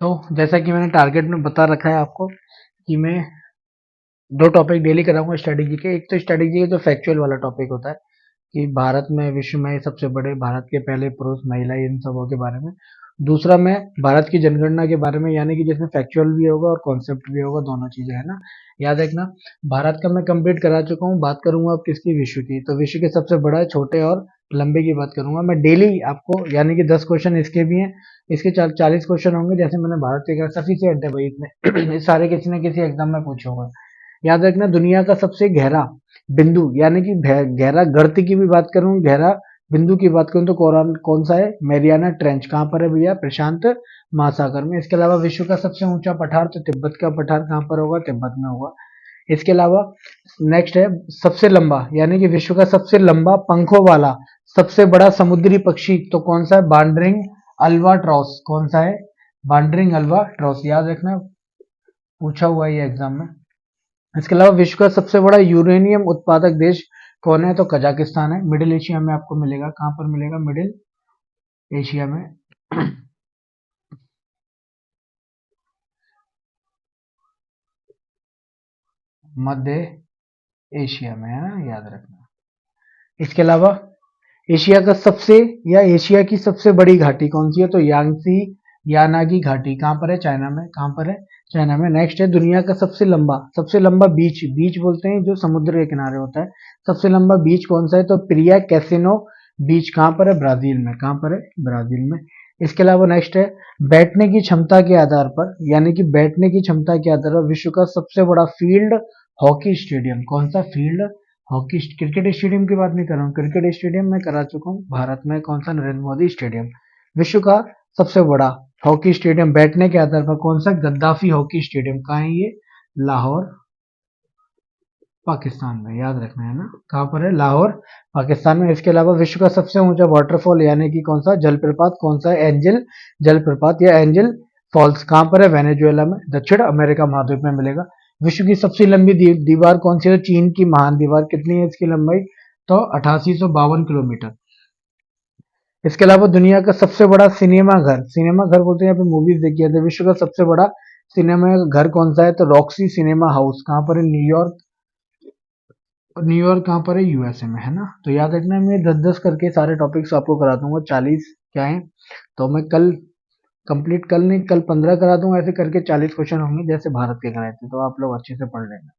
तो जैसा कि मैंने टारगेट में बता रखा है आपको कि मैं 2 टॉपिक डेली कराऊँगा स्ट्रैटेजी के। एक तो स्ट्रैटेजी का जो फैक्चुअल वाला टॉपिक होता है कि भारत में, विश्व में सबसे बड़े, भारत के पहले पुरुष, महिला, इन सबों के बारे में। दूसरा मैं भारत की जनगणना के बारे में, यानी कि जिसमें फैक्चुअल भी होगा और कॉन्सेप्ट भी होगा, दोनों चीजें है ना। याद रखना, भारत का मैं कंप्लीट करा चुका हूँ। बात करूंगा अब किसकी, विश्व की। तो विश्व के सबसे बड़ा, छोटे और लंबे की बात करूंगा मैं डेली आपको, यानी कि 10 क्वेश्चन इसके भी हैं। इसके 40 क्वेश्चन होंगे। जैसे मैंने भारत के कहा, सफिशियंट है भाई इतने। ये सारे किसी न किसी एग्जाम में पूछूंगा। याद रखना, दुनिया का सबसे गहरा बिंदु, यानी कि गहरा गर्त की भी बात करूं, गहरा बिंदु की बात करूं, तो कौन सा है? Mariana trench. कहां पर है भैया? प्रशांत महासागर में। इसके अलावा विश्व का सबसे ऊंचा पठार, तो तिब्बत का पठार कहां पर होगा? तिब्बत में होगा। इसके अलावा नेक्स्ट है सबसे लंबा, यानी कि विश्व का सबसे लंबा पंखों वाला सबसे बड़ा समुद्री पक्षी, तो कौन सा है? बांडरिंग अल्बाट्रॉस। कौन सा है? बांडरिंग अल्बाट्रॉस। याद रखना, पूछा हुआ है ये एग्जाम में। इसके अलावा विश्व का सबसे बड़ा यूरेनियम उत्पादक देश कौन है? तो कजाकिस्तान है। मिडिल एशिया में आपको मिलेगा। कहां पर मिलेगा? मिडिल एशिया में। मध्य एशिया में, है ना, याद रखना। इसके अलावा एशिया का सबसे, या एशिया की सबसे बड़ी घाटी कौन सी है? तो यांगसी यानागी घाटी। कहां पर है? चाइना में। कहां पर है? चाइना में। नेक्स्ट है दुनिया का सबसे लंबा बीच। बीच बोलते हैं जो समुद्र के किनारे होता है। सबसे लंबा बीच कौन सा है? तो प्रिया कैसिनो बीच। कहां पर है? ब्राजील में। कहां पर है? ब्राजील में। इसके अलावा नेक्स्ट है बैठने की क्षमता के आधार पर, यानी कि बैठने की क्षमता के आधार पर विश्व का सबसे बड़ा फील्ड हॉकी स्टेडियम। कौन सा? Field hockey. क्रिकेट स्टेडियम की बात नहीं कर रहा हूँ, क्रिकेट स्टेडियम मैं करा चुका हूँ भारत में। कौन सा? नरेंद्र मोदी स्टेडियम। विश्व का सबसे बड़ा हॉकी स्टेडियम बैठने के आधार पर कौन सा? Gaddafi hockey stadium. कहाँ है ये? लाहौर, पाकिस्तान में। याद रखना है ना, कहाँ पर है? लाहौर, पाकिस्तान में। इसके अलावा विश्व का सबसे ऊंचा वाटरफॉल, यानी कि कौन सा जलप्रपात, कौन सा? एंजल जलप्रपात या एंजल फॉल्स। कहाँ पर है? वेनेजुएला में, दक्षिण अमेरिका महाद्वीप में मिलेगा। विश्व की सबसे लंबी दीवार कौन सी है? तो चीन की महान दीवार। कितनी है इसकी लंबाई? तो 8852 किलोमीटर। इसके अलावा दुनिया का सबसे बड़ा सिनेमा घर, सिनेमा घर बोलते हैं यहाँ पे मूवीज देखी जाती है। विश्व का सबसे बड़ा सिनेमा घर कौन सा है? तो रॉक्सी सिनेमा हाउस। कहाँ पर है? न्यूयॉर्क। न्यूयॉर्क कहाँ पर है? यूएसए में, है ना। तो याद रखना, मैं 10-10 करके सारे टॉपिक्स आपको करा दूंगा। 40 क्या है, तो मैं कल कंप्लीट, कल नहीं, कल 15 करा दूंगा। ऐसे करके 40 क्वेश्चन होंगे, जैसे भारत के कराए थे। तो आप लोग अच्छे से पढ़ लेना।